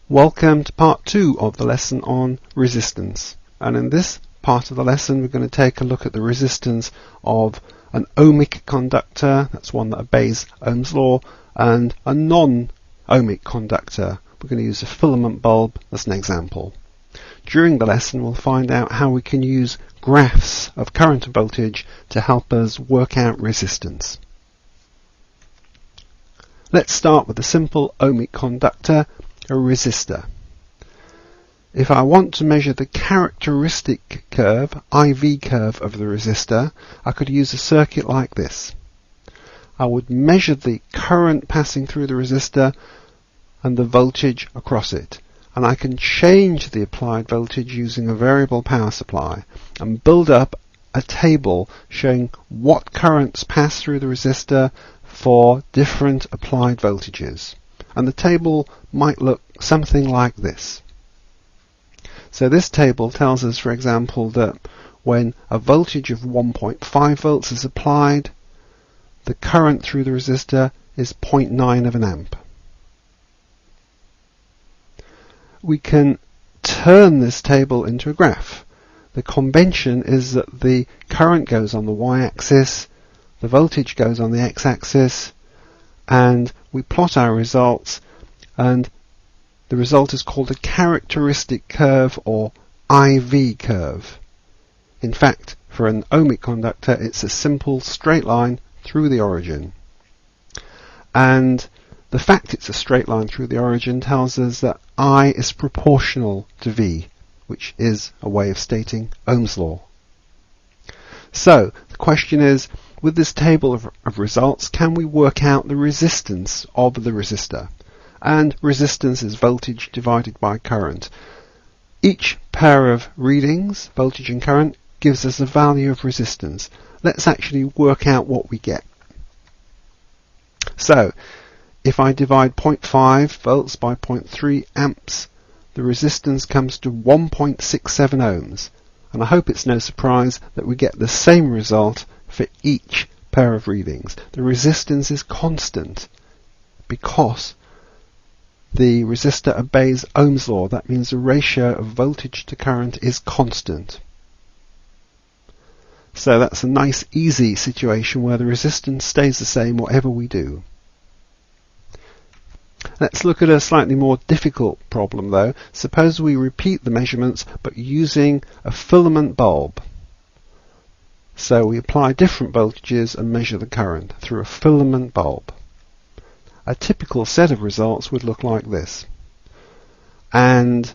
Welcome to part 2 of the lesson on resistance, and in this part of the lesson we're going to take a look at the resistance of an ohmic conductor, that's one that obeys Ohm's law, and a non-ohmic conductor. We're going to use a filament bulb as an example. During the lesson we'll find out how we can use graphs of current and voltage to help us work out resistance. Let's start with a simple ohmic conductor, a resistor. If I want to measure the characteristic curve, IV curve of the resistor, I could use a circuit like this. I would measure the current passing through the resistor and the voltage across it, and I can change the applied voltage using a variable power supply and build up a table showing what currents pass through the resistor for different applied voltages. And the table might look something like this. So this table tells us, for example, that when a voltage of 1.5 volts is applied, the current through the resistor is 0.9 of an amp. We can turn this table into a graph. The convention is that the current goes on the y-axis, the voltage goes on the x-axis, and we plot our results, and the result is called a characteristic curve or IV curve. In fact, for an ohmic conductor it's a simple straight line through the origin. And the fact it's a straight line through the origin tells us that I is proportional to V, which is a way of stating Ohm's law. So the question is, with this table of results, can we work out the resistance of the resistor? And resistance is voltage divided by current. Each pair of readings, voltage and current, gives us a value of resistance. Let's actually work out what we get. So, if I divide 0.5 volts by 0.3 amps, the resistance comes to 1.67 ohms. And I hope it's no surprise that we get the same result for each pair of readings. The resistance is constant because the resistor obeys Ohm's law. That means the ratio of voltage to current is constant. So that's a nice easy situation where the resistance stays the same whatever we do. Let's look at a slightly more difficult problem though. Suppose we repeat the measurements but using a filament bulb. So we apply different voltages and measure the current through a filament bulb. A typical set of results would look like this. And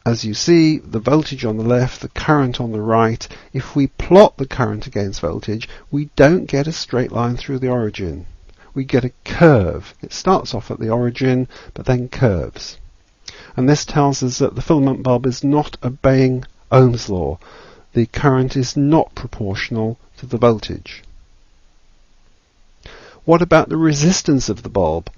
as you see, the voltage on the left, the current on the right, if we plot the current against voltage, we don't get a straight line through the origin. We get a curve. It starts off at the origin but then curves. And this tells us that the filament bulb is not obeying Ohm's law. The current is not proportional to the voltage. What about the resistance of the bulb?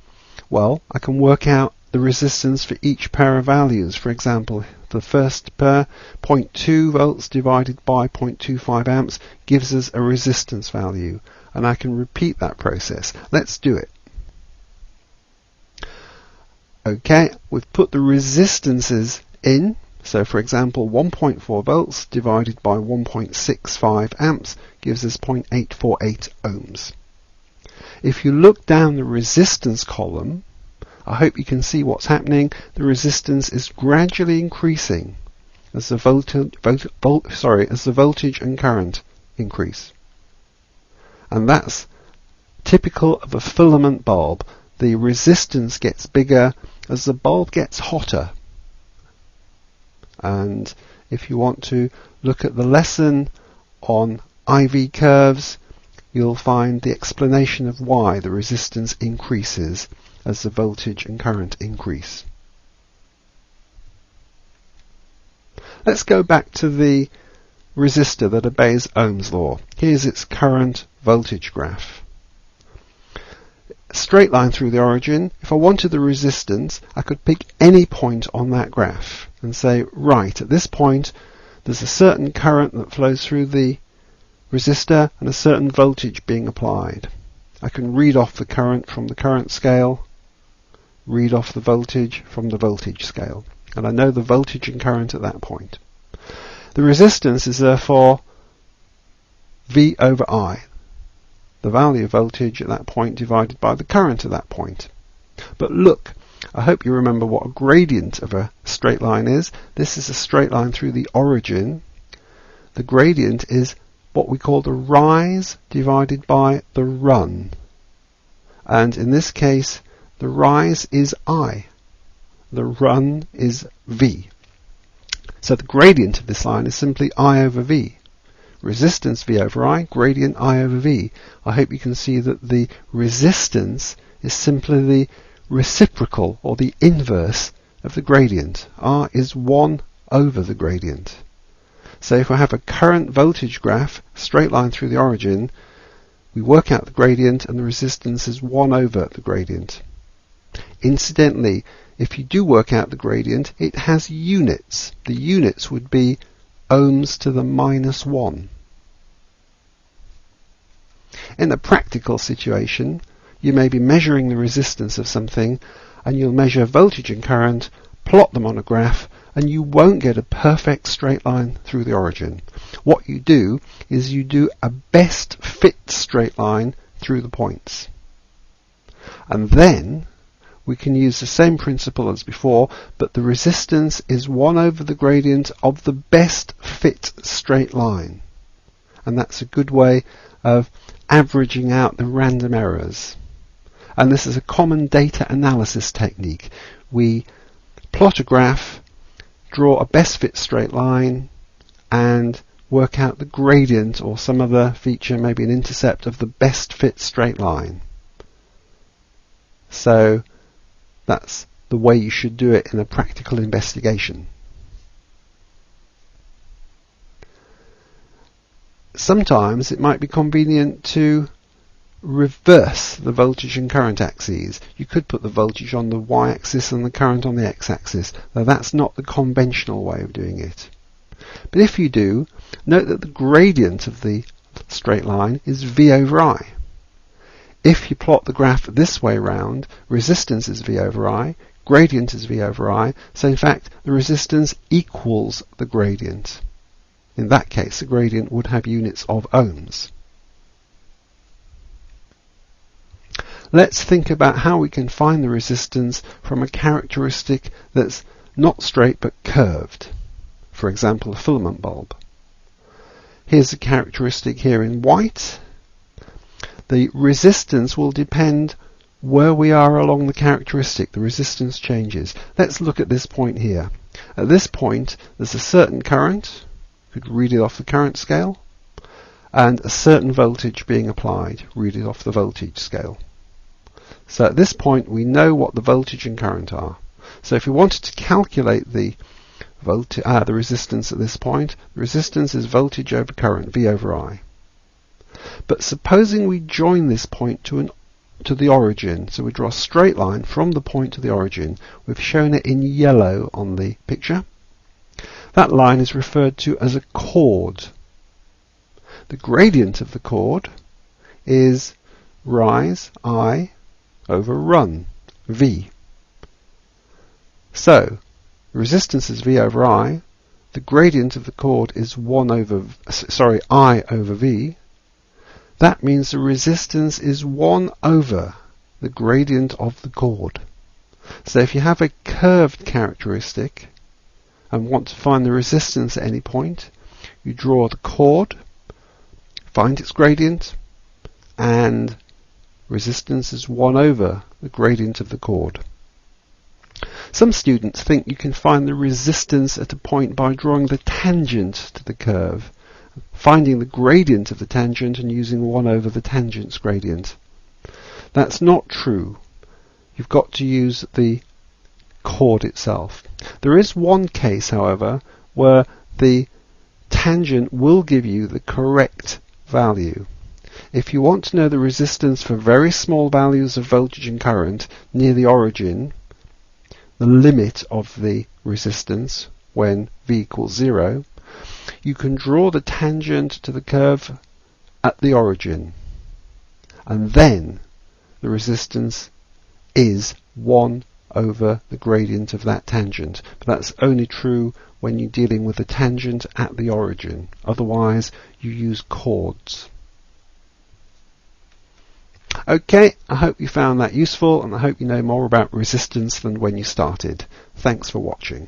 Well, I can work out the resistance for each pair of values. For example, the first pair, 0.2 volts divided by 0.25 amps, gives us a resistance value. And I can repeat that process. Let's do it. Okay, we've put the resistances in. So for example, 1.4 volts divided by 1.65 amps gives us 0.848 ohms. If you look down the resistance column, I hope you can see what's happening. The resistance is gradually increasing as the voltage and current increase. And that's typical of a filament bulb. The resistance gets bigger as the bulb gets hotter. And if you want to look at the lesson on IV curves, you'll find the explanation of why the resistance increases as the voltage and current increase. Let's go back to the resistor that obeys Ohm's law. Here's its current voltage graph. Straight line through the origin. If I wanted the resistance, I could pick any point on that graph and say, right, at this point there's a certain current that flows through the resistor and a certain voltage being applied. I can read off the current from the current scale, read off the voltage from the voltage scale. And I know the voltage and current at that point. The resistance is therefore V over I, the value of voltage at that point divided by the current at that point. But look, I hope you remember what a gradient of a straight line is. This is a straight line through the origin. The gradient is what we call the rise divided by the run. And in this case, the rise is I. The run is V. So the gradient of this line is simply I over V. Resistance V over I, gradient I over V. I hope you can see that the resistance is simply the reciprocal or the inverse of the gradient. R is 1 over the gradient. So if I have a current voltage graph, straight line through the origin, we work out the gradient and the resistance is 1 over the gradient. Incidentally, if you do work out the gradient, it has units. The units would be ohms to the -1. In a practical situation, you may be measuring the resistance of something, and you'll measure voltage and current, plot them on a graph, and you won't get a perfect straight line through the origin. What you do is you do a best fit straight line through the points. And then we can use the same principle as before, but the resistance is 1 over the gradient of the best fit straight line. And that's a good way of averaging out the random errors. And this is a common data analysis technique. We plot a graph, draw a best fit straight line, and work out the gradient or some other feature, maybe an intercept of the best fit straight line. So that's the way you should do it in a practical investigation. Sometimes it might be convenient to reverse the voltage and current axes. You could put the voltage on the y-axis and the current on the x-axis, though that's not the conventional way of doing it. But if you do, note that the gradient of the straight line is V over I. If you plot the graph this way round, resistance is V over I, gradient is V over I, so in fact the resistance equals the gradient. In that case, the gradient would have units of ohms. Let's think about how we can find the resistance from a characteristic that's not straight but curved. For example, a filament bulb. Here's a characteristic here in white. The resistance will depend where we are along the characteristic. The resistance changes. Let's look at this point here. At this point, there's a certain current. You could read it off the current scale. And a certain voltage being applied. Read it off the voltage scale. So at this point, we know what the voltage and current are. So if we wanted to calculate the resistance at this point, the resistance is voltage over current, V over I. But supposing we join this point to the origin, so we draw a straight line from the point to the origin. We've shown it in yellow on the picture. That line is referred to as a chord. The gradient of the chord is rise, I, over run, V. So, resistance is V over I. The gradient of the chord is I over V. That means the resistance is 1 over the gradient of the chord. So if you have a curved characteristic and want to find the resistance at any point, you draw the chord, find its gradient, and resistance is 1 over the gradient of the chord. Some students think you can find the resistance at a point by drawing the tangent to the curve, finding the gradient of the tangent and using 1 over the tangent's gradient. That's not true. You've got to use the chord itself. There is one case, however, where the tangent will give you the correct value. If you want to know the resistance for very small values of voltage and current near the origin, the limit of the resistance when V equals 0, you can draw the tangent to the curve at the origin, and then the resistance is 1 over the gradient of that tangent. But that's only true when you're dealing with the tangent at the origin. Otherwise, you use chords. Okay, I hope you found that useful, and I hope you know more about resistance than when you started. Thanks for watching.